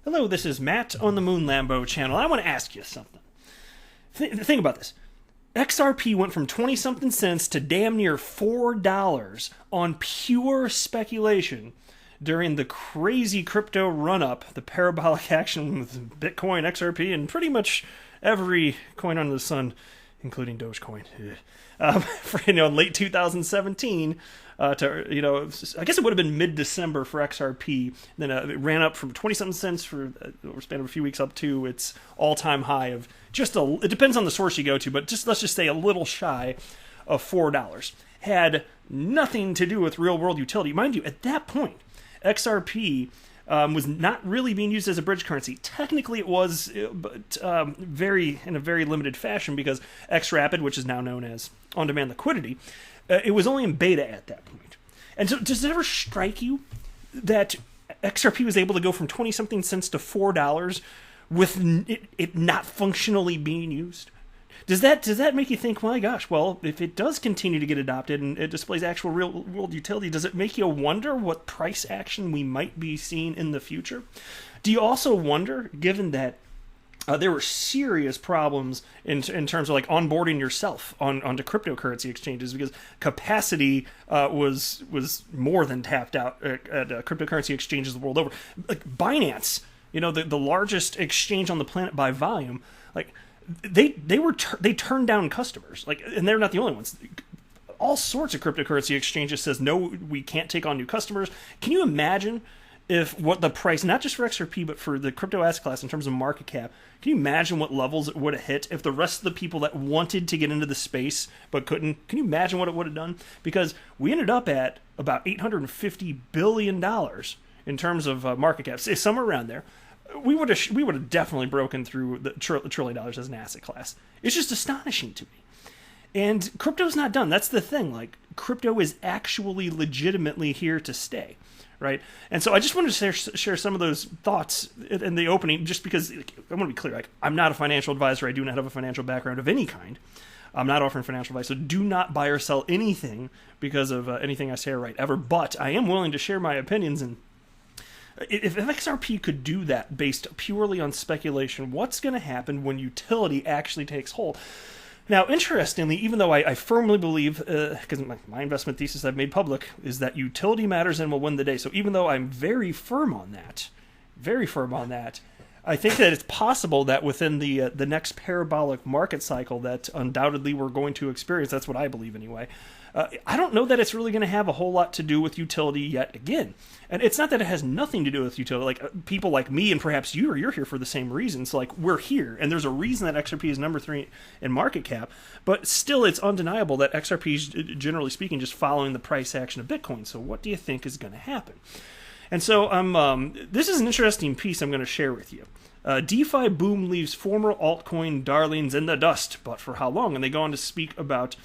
Hello, this is Matt on the Moon Lambo channel. I want to ask you something. Think about this. XRP went from 20-something cents to damn near $4 on pure speculation during the crazy crypto run-up, the parabolic action with Bitcoin, XRP, and pretty much every coin under the sun, including Dogecoin. For late 2017 to I guess it would have been mid-December for XRP. Then it ran up from 20-something cents for over a span of a few weeks up to its all-time high of it depends on the source you go to, but let's just say a little shy of $4. Had nothing to do with real-world utility. Mind you, at that point, XRP was not really being used as a bridge currency. Technically, it was, but in a very limited fashion because XRapid, which is now known as on-demand liquidity, it was only in beta at that point. And so, does it ever strike you that XRP was able to go from 20-something cents to $4 with it not functionally being used? Does that make you think, my gosh, well, if it does continue to get adopted and it displays actual real-world utility, does it make you wonder what price action we might be seeing in the future? Do you also wonder, given that there were serious problems in terms of like onboarding yourself onto cryptocurrency exchanges because capacity was more than tapped out at cryptocurrency exchanges the world over. Like Binance, the largest exchange on the planet by volume, like they turned down customers, and they're not the only ones. All sorts of cryptocurrency exchanges says no, we can't take on new customers. Can you imagine if what the price, not just for XRP, but for the crypto asset class in terms of market cap, can you imagine what levels it would have hit if the rest of the people that wanted to get into the space but couldn't? Can you imagine what it would have done? Because we ended up at about $850 billion in terms of market cap, say somewhere around there. We would have definitely broken through the $1 trillion as an asset class. It's just astonishing to me. And crypto's not done. That's the thing. Like, crypto is actually legitimately here to stay, right? And so I just wanted to share some of those thoughts in the opening, just because I want to be clear. Like, I'm not a financial advisor. I do not have a financial background of any kind. I'm not offering financial advice, so do not buy or sell anything because of anything I say or write ever. But I am willing to share my opinions, and if XRP could do that based purely on speculation, what's going to happen when utility actually takes hold? Now, interestingly, even though I firmly believe, because my investment thesis I've made public is that utility matters and will win the day. So even though I'm very firm on that, I think that it's possible that within the next parabolic market cycle that undoubtedly we're going to experience, that's what I believe anyway, I don't know that it's really going to have a whole lot to do with utility yet again. And it's not that it has nothing to do with utility. Like, people like me and perhaps you're here for the same reasons. So, like, we're here, and there's a reason that XRP is number 3 in market cap. But still, it's undeniable that XRP is, generally speaking, just following the price action of Bitcoin. So what do you think is going to happen? And so this is an interesting piece I'm going to share with you. DeFi boom leaves former altcoin darlings in the dust, but for how long? And they go on to speak about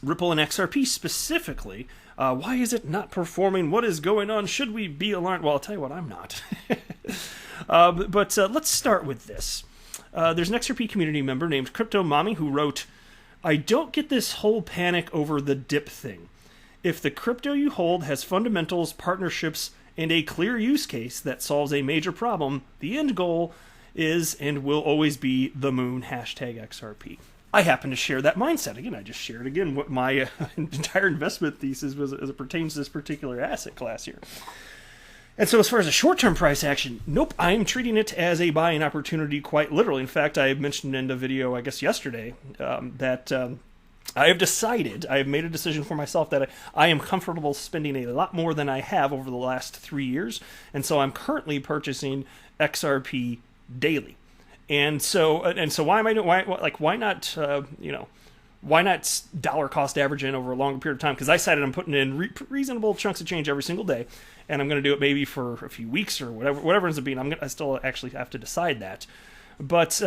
Ripple and XRP specifically. Why is it not performing? What is going on? Should we be alarmed? Well, I'll tell you what, I'm not. But let's start with this. There's an XRP community member named Crypto Mommy who wrote, "I don't get this whole panic over the dip thing. If the crypto you hold has fundamentals, partnerships, and a clear use case that solves a major problem, the end goal is and will always be the moon, #XRP. I happen to share that mindset. Again, I just shared again what my entire investment thesis was as it pertains to this particular asset class here. And so as far as a short-term price action, nope, I'm treating it as a buying opportunity quite literally. In fact, I mentioned in the video, I guess yesterday, that I have made a decision for myself that I am comfortable spending a lot more than I have over the last 3 years. And so I'm currently purchasing XRP daily. And so why am I doing, why not dollar cost average in over a longer period of time? Because I decided I'm putting in reasonable chunks of change every single day, and I'm going to do it maybe for a few weeks or whatever it ends up being. I still actually have to decide that. But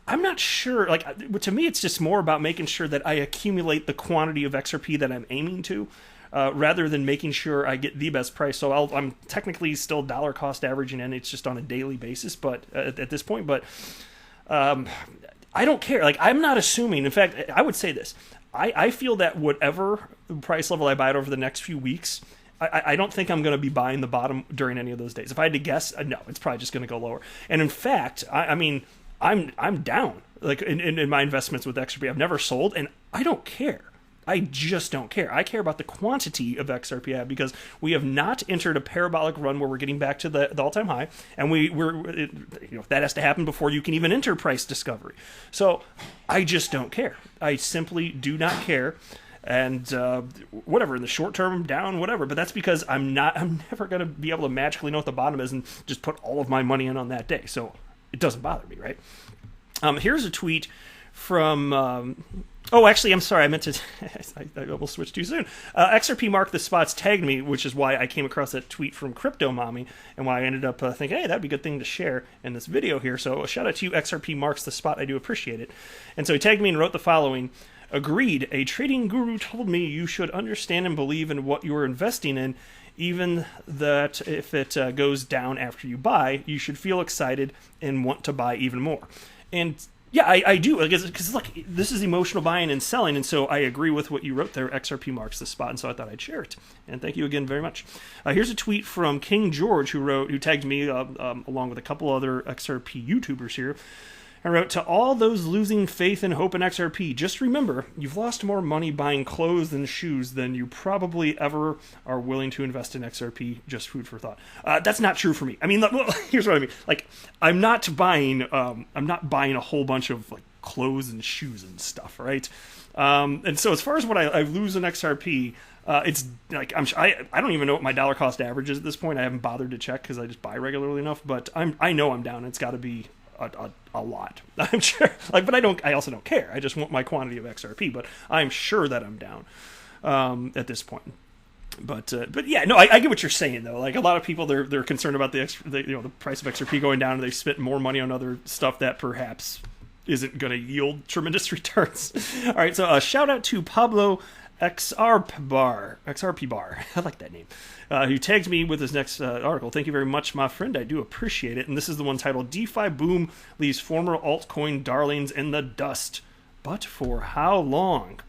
I'm not sure. Like, to me, it's just more about making sure that I accumulate the quantity of XRP that I'm aiming to, rather than making sure I get the best price. So I'm technically still dollar cost averaging, and it's just on a daily basis. But at this point, I don't care. Like, I'm not assuming. In fact, I would say this. I feel that whatever price level I buy it over the next few weeks, I don't think I'm going to be buying the bottom during any of those days. If I had to guess, no, it's probably just going to go lower. And in fact, I mean, I'm down like in my investments with XRP. I've never sold, and I don't care. I just don't care. I care about the quantity of XRP I have, because we have not entered a parabolic run where we're getting back to the all-time high, and that has to happen before you can even enter price discovery. So I just don't care. I simply do not care. And whatever, in the short term, down, whatever. But that's because I'm never going to be able to magically know what the bottom is and just put all of my money in on that day. So it doesn't bother me, right? Here's a tweet from... actually, I'm sorry. I meant to... I almost switched too soon. XRP Mark the Spots tagged me, which is why I came across that tweet from Crypto Mommy, and why I ended up thinking, hey, that'd be a good thing to share in this video here. So a shout out to you, XRP Marks the Spot. I do appreciate it. And so he tagged me and wrote the following... Agreed. A trading guru told me you should understand and believe in what you are investing in, even that if it goes down after you buy, you should feel excited and want to buy even more. And yeah, I do, because look, this is emotional buying and selling, and so I agree with what you wrote there. XRP Marks the Spot, and so I thought I'd share it. And thank you again very much. Here's a tweet from King George, who tagged me along with a couple other XRP YouTubers here. I wrote, to all those losing faith and hope in XRP, just remember, you've lost more money buying clothes and shoes than you probably ever are willing to invest in XRP. Just food for thought. That's not true for me. I mean, here's what I mean. Like, I'm not buying a whole bunch of like clothes and shoes and stuff, right? And so as far as what I lose in XRP, it's like I don't even know what my dollar cost average is at this point. I haven't bothered to check because I just buy regularly enough. But I know I'm down. It's got to be a lot. I'm sure. But I also don't care. I just want my quantity of XRP. But I'm sure that I'm down at this point. But yeah, no, I get what you're saying though. Like a lot of people, they're concerned about the price of XRP going down, and they've spent more money on other stuff that perhaps isn't going to yield tremendous returns. All right, so shout out to Pablo XRP Bar. I like that name. Who tagged me with his next article. Thank you very much, my friend. I do appreciate it. And this is the one titled "DeFi Boom Leaves Former Altcoin Darlings in the Dust. But for how long?"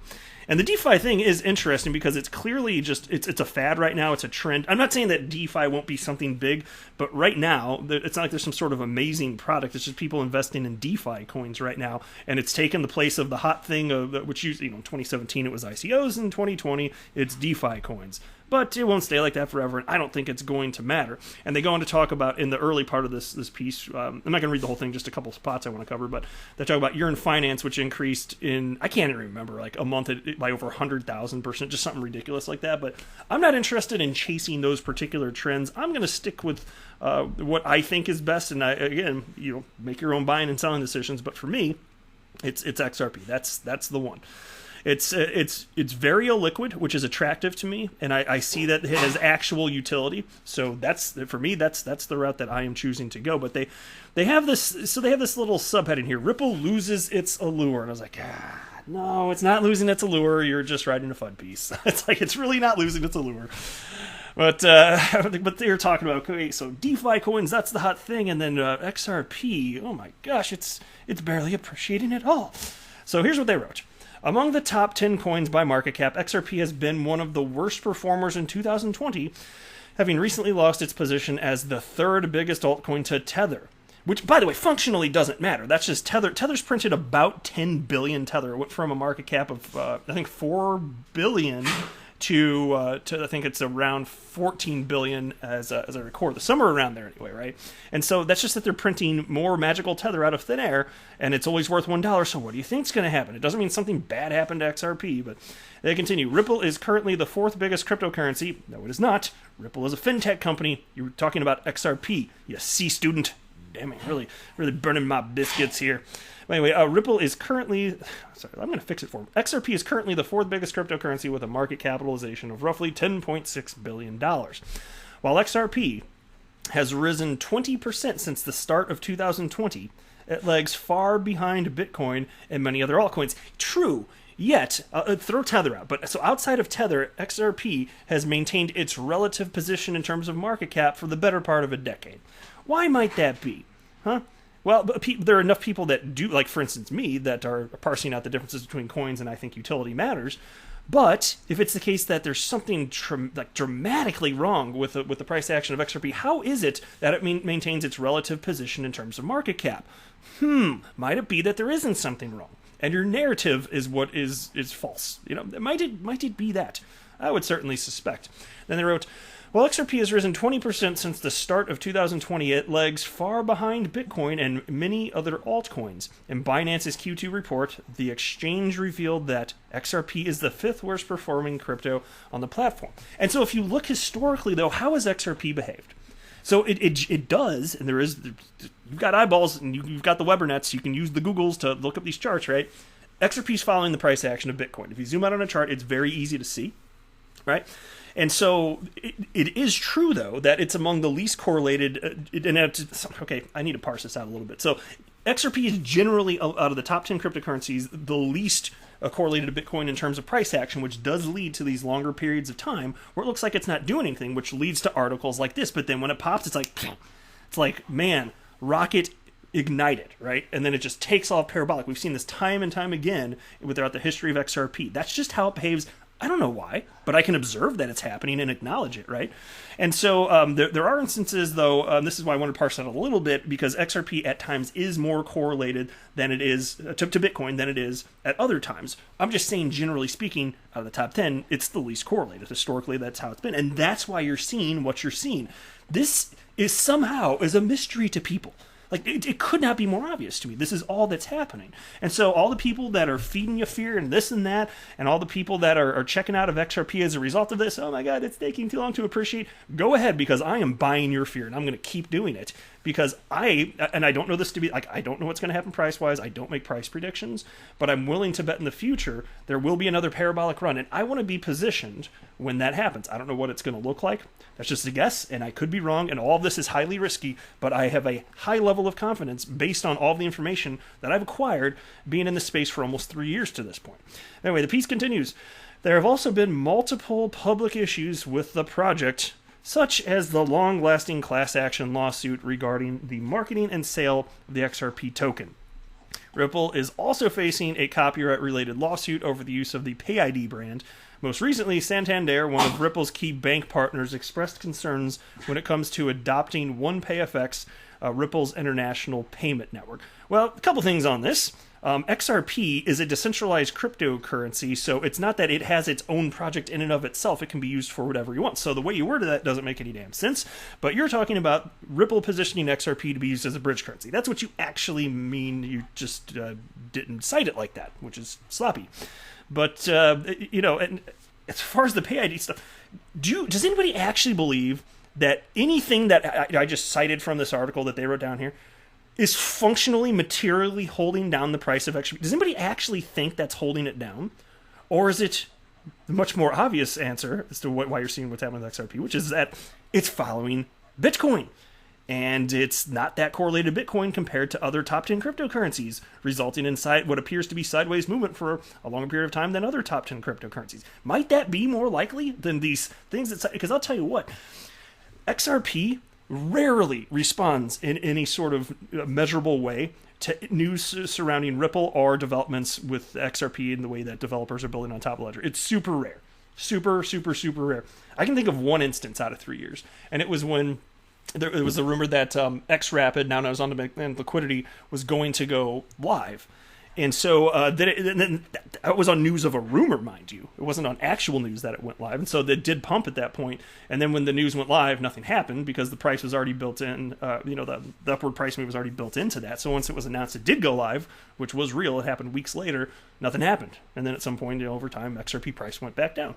And the DeFi thing is interesting because it's clearly just, it's a fad right now. It's a trend. I'm not saying that DeFi won't be something big, but right now, it's not like there's some sort of amazing product. It's just people investing in DeFi coins right now. And it's taken the place of the hot thing of, which in 2017 it was ICOs, in 2020 it's DeFi coins. But it won't stay like that forever, and I don't think it's going to matter. And they go on to talk about, in the early part of this piece, I'm not going to read the whole thing, just a couple spots I want to cover, but they talk about year-end finance, which increased in, I can't even remember, like a month by over 100,000%, just something ridiculous like that. But I'm not interested in chasing those particular trends. I'm going to stick with what I think is best, and again, make your own buying and selling decisions. But for me, it's XRP. That's the one. It's very illiquid, which is attractive to me, and I see that it has actual utility. So for me, that's the route that I am choosing to go. But they have this little subheading here: Ripple loses its allure, and I was like, no, it's not losing its allure. You're just riding a FUD piece. It's really not losing its allure. But they're talking about, okay, so DeFi coins, that's the hot thing, and then XRP, oh my gosh, it's barely appreciating at all. So here's what they wrote. Among the top 10 coins by market cap, XRP has been one of the worst performers in 2020, having recently lost its position as the third biggest altcoin to Tether. Which, by the way, functionally doesn't matter. That's just Tether. Tether's printed about 10 billion Tether. It went from a market cap of, I think, 4 billion to I think it's around 14 billion as I record this, somewhere around there anyway, right? And so that's just that they're printing more magical Tether out of thin air, and it's always worth $1. So what do you think's going to happen? It doesn't mean something bad happened to XRP, but they continue. Ripple is currently the fourth biggest cryptocurrency. No, it is not. Ripple is a fintech company. You were talking about XRP, you C student. Damn it, really burning my biscuits here. Anyway, Ripple is currently... Sorry, I'm going to fix it for him. XRP is currently the fourth biggest cryptocurrency with a market capitalization of roughly $10.6 billion. While XRP has risen 20% since the start of 2020, it lags far behind Bitcoin and many other altcoins. True, yet, throw Tether out. But so outside of Tether, XRP has maintained its relative position in terms of market cap for the better part of a decade. Why might that be? Huh? Well, there are enough people that do, like for instance me, that are parsing out the differences between coins, and I think utility matters. But if it's the case that there's something dramatically wrong with the price action of XRP, how is it that it maintains its relative position in terms of market cap? Might it be that there isn't something wrong, and your narrative is what is false? Might it be that? I would certainly suspect. Then they wrote, while XRP has risen 20% since the start of 2020, it lags far behind Bitcoin and many other altcoins. In Binance's Q2 report, the exchange revealed that XRP is the 5th worst performing crypto on the platform. And so if you look historically, though, how has XRP behaved? So it does, and you've got eyeballs and you've got the Webernets, you can use the Googles to look up these charts, right? XRP is following the price action of Bitcoin. If you zoom out on a chart, it's very easy to see, right? And so it is true, though, that it's among the least correlated. Okay, I need to parse this out a little bit. So XRP is generally, out of the top 10 cryptocurrencies, the least correlated to Bitcoin in terms of price action, which does lead to these longer periods of time where it looks like it's not doing anything, which leads to articles like this. But then when it pops, it's like, man, rocket ignited, right? And then it just takes off parabolic. We've seen this time and time again throughout the history of XRP. That's just how it behaves. I don't know why, but I can observe that it's happening and acknowledge it, right? And so there are instances, though, this is why I want to parse that a little bit, because XRP at times is more correlated than it is to Bitcoin than it is at other times. I'm just saying, generally speaking, out of the top 10, it's the least correlated. Historically, that's how it's been. And that's why you're seeing what you're seeing. This is somehow a mystery to people. Like, it could not be more obvious to me. This is all that's happening. And so all the people that are feeding you fear and this and that, and all the people that are checking out of XRP as a result of this, oh my God, it's taking too long to appreciate, go ahead, because I am buying your fear, and I'm going to keep doing it. Because I don't know this to be, I don't know what's going to happen price-wise. I don't make price predictions, but I'm willing to bet in the future there will be another parabolic run, and I want to be positioned when that happens. I don't know what it's going to look like. That's just a guess, and I could be wrong, and all of this is highly risky, but I have a high level of confidence based on all the information that I've acquired being in this space for almost 3 years to this point. Anyway, the piece continues. There have also been multiple public issues with the project, such as the long-lasting class action lawsuit regarding the marketing and sale of the XRP token. Ripple is also facing a copyright-related lawsuit over the use of the PayID brand. Most recently, Santander, one of Ripple's key bank partners, expressed concerns when it comes to adopting OnePayFX, Ripple's international payment network. Well, a couple things on this. XRP is a decentralized cryptocurrency, so it's not that it has its own project in and of itself. It can be used for whatever you want. So the way you worded that doesn't make any damn sense. But you're talking about Ripple positioning XRP to be used as a bridge currency. That's what you actually mean. You just didn't cite it like that, which is sloppy. But, and as far as the PayID stuff, does anybody actually believe that anything that I just cited from this article that they wrote down here is functionally, materially holding down the price of XRP? Does anybody actually think that's holding it down? Or is it the much more obvious answer as to why you're seeing what's happening with XRP, which is that it's following Bitcoin. And it's not that correlated to Bitcoin compared to other top 10 cryptocurrencies, resulting in what appears to be sideways movement for a longer period of time than other top 10 cryptocurrencies. Might that be more likely than these things? Because I'll tell you what, XRP rarely responds in any sort of measurable way to news surrounding Ripple or developments with XRP in the way that developers are building on top of Ledger. It's super rare. Super, super, super rare. I can think of one instance out of 3 years, and it was when there was a rumor that XRapid, now known as on-demand liquidity, was going to go live. And so that was on news of a rumor, mind you. It wasn't on actual news that it went live. And so they did pump at that point. And then when the news went live, nothing happened because the price was already built in. The upward price move was already built into that. So once it was announced it did go live, which was real, it happened weeks later, nothing happened. And then at some point, over time, XRP price went back down.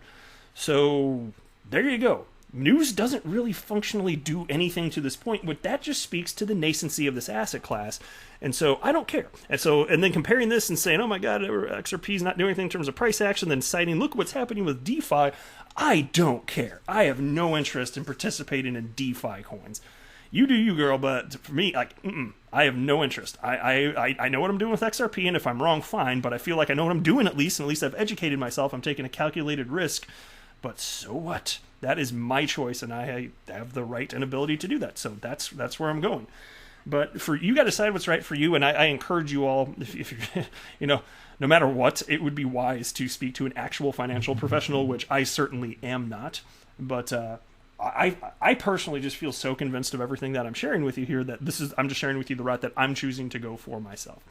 So there you go. News doesn't really functionally do anything to this point, but that just speaks to the nascency of this asset class. And so I don't care. And then comparing this and saying, oh my God, XRP is not doing anything in terms of price action, then citing, look what's happening with DeFi. I don't care. I have no interest in participating in DeFi coins. You do you, girl, but for me, I have no interest. I know what I'm doing with XRP, and if I'm wrong, fine, but I feel like I know what I'm doing at least I've educated myself. I'm taking a calculated risk, but so what? That is my choice, and I have the right and ability to do that. So that's where I'm going. But for you, got to decide what's right for you. And I encourage you all, if you're, no matter what, it would be wise to speak to an actual financial professional, which I certainly am not. But I personally just feel so convinced of everything that I'm sharing with you here that I'm just sharing with you the route that I'm choosing to go for myself.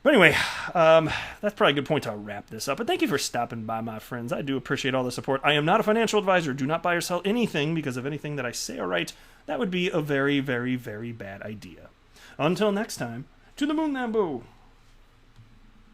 But anyway, that's probably a good point to wrap this up. But thank you for stopping by, my friends. I do appreciate all the support. I am not a financial advisor. Do not buy or sell anything because of anything that I say or write. That would be a very, very, very bad idea. Until next time, to the moon, Lambo.